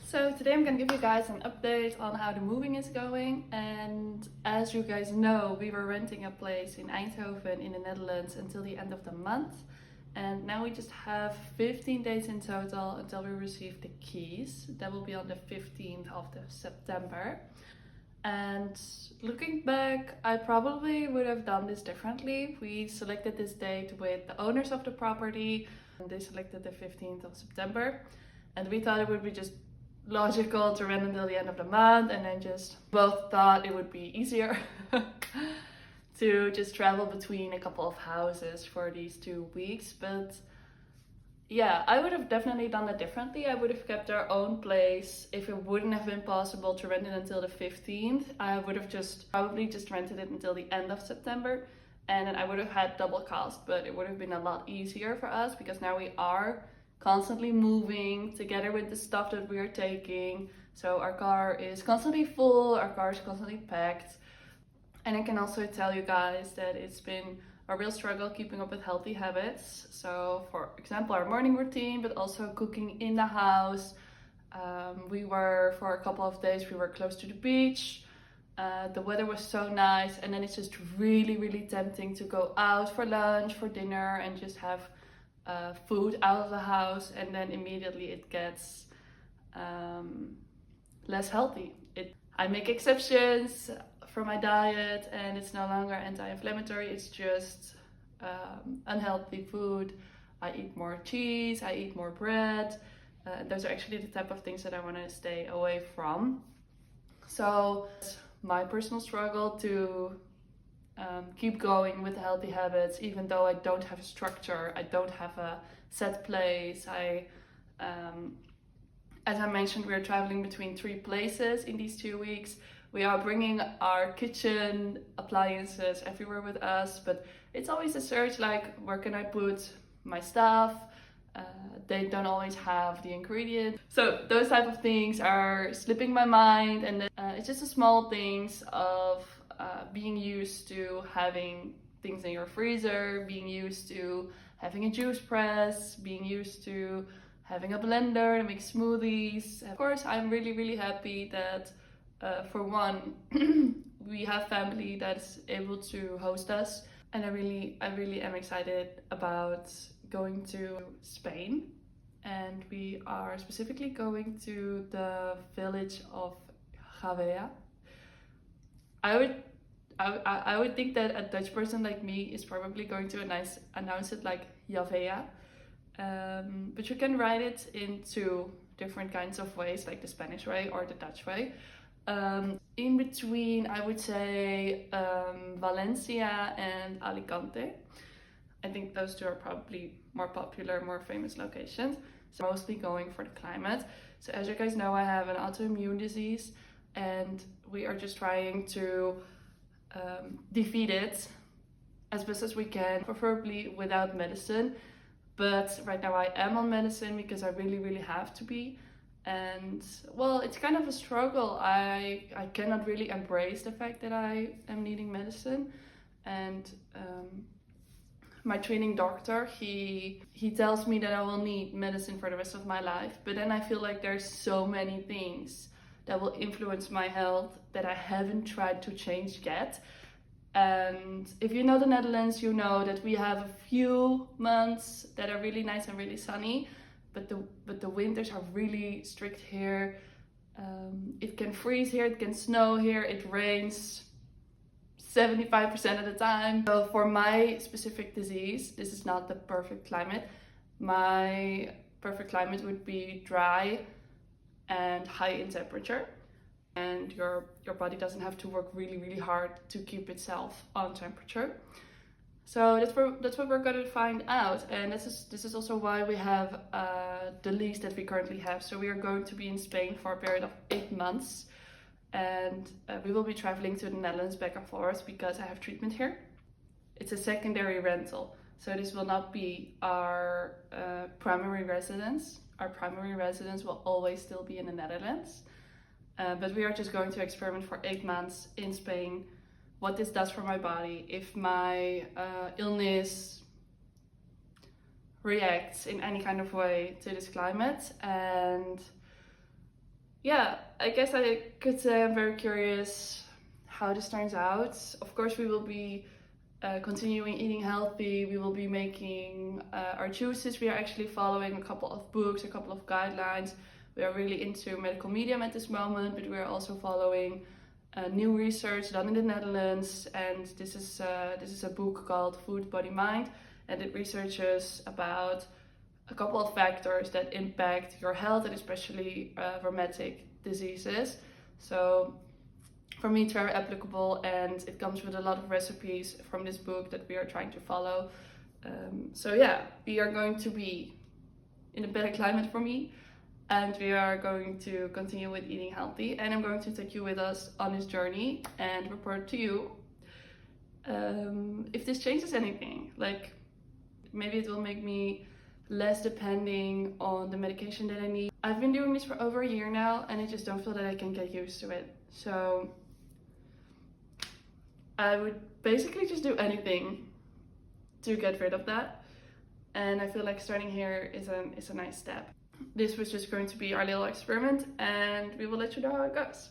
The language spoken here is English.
So today I'm gonna give you guys an update on how the moving is going. And as you guys know, we were renting a place in Eindhoven in the Netherlands until the end of the month. And now we just have 15 days in total until we receive the keys. That will be on the 15th of September. And looking back, I probably would have done this differently. We selected this date with the owners of the property. And they selected the 15th of September. And we thought it would be just logical to rent until the end of the month, and then just both thought it would be easier to just travel between a couple of houses for these 2 weeks. But yeah, I would have definitely done that differently. I would have kept our own place. If it wouldn't have been possible to rent it until the 15th, I would have probably just rented it until the end of September, and then I would have had double cost, but it would have been a lot easier for us because now we are constantly moving together with the stuff that we are taking. So our car is constantly full, our car is constantly packed. And I can also tell you guys that it's been a real struggle keeping up with healthy habits. So for example, our morning routine, but also cooking in the house. For a couple of days, we were close to the beach. The weather was so nice, and then it's just really, really tempting to go out for lunch, for dinner, and just have food out of the house, and then immediately it gets less healthy. I make exceptions for my diet, and it's no longer anti-inflammatory, it's just unhealthy food. I eat more cheese, I eat more bread. Those are actually the type of things that I want to stay away from. So my personal struggle to keep going with healthy habits, even though I don't have a structure, I don't have a set place. As I mentioned, we're traveling between 3 places in these 2 weeks. We are bringing our kitchen appliances everywhere with us, but it's always a search, like, where can I put my stuff? They don't always have the ingredients. So those type of things are slipping my mind, and then, it's just the small things of being used to having things in your freezer, being used to having a juice press, being used to having a blender to make smoothies. Of course, I'm really, really happy that for one, we have family that's able to host us, and I really am excited about going to Spain. And we are specifically going to the village of Javea. I would think that a Dutch person like me is probably going to announce it like Javea. But you can write it in 2 different kinds of ways, like the Spanish way or the Dutch way. In between, I would say Valencia and Alicante. I think those 2 are probably more popular, more famous locations. So mostly going for the climate. So as you guys know, I have an autoimmune disease, and we are just trying to defeat it as best as we can, preferably without medicine. But right now I am on medicine because I really, really have to be. And well, it's kind of a struggle. I cannot really embrace the fact that I am needing medicine. And my training doctor, he tells me that I will need medicine for the rest of my life. But then I feel like there's so many things that will influence my health that I haven't tried to change yet. And if you know the Netherlands, you know that we have a few months that are really nice and really sunny, but the winters are really strict here. It can freeze here, it can snow here, it rains 75% of the time. So for my specific disease, this is not the perfect climate. My perfect climate would be dry and high in temperature, and your body doesn't have to work really, really hard to keep itself on temperature. So that's what we're gonna find out, and this is also why we have the lease that we currently have. So we are going to be in Spain for a period of 8 months, and we will be traveling to the Netherlands back and forth because I have treatment here. It's a secondary rental, so this will not be our primary residence. Our primary residence will always still be in the Netherlands. But we are just going to experiment for 8 months in Spain, what this does for my body, if my illness reacts in any kind of way to this climate. And yeah, I guess I could say I'm very curious how this turns out. Of course, we will be continuing eating healthy. We will be making our choices. We are actually following a couple of books, a couple of guidelines. We are really into medical medium at this moment, but we are also following new research done in the Netherlands. And this is a book called Food, Body, Mind, and it researches about a couple of factors that impact your health, and especially rheumatic diseases. So for me, it's very applicable, and it comes with a lot of recipes from this book that we are trying to follow. So yeah, we are going to be in a better climate for me, and we are going to continue with eating healthy, and I'm going to take you with us on this journey and report to you if this changes anything. Like, maybe it will make me less depending on the medication that I need. I've been doing this for over a year now, and I just don't feel that I can get used to it. So I would basically just do anything to get rid of that. And I feel like starting here is a nice step. This was just going to be our little experiment, and we will let you know how it goes.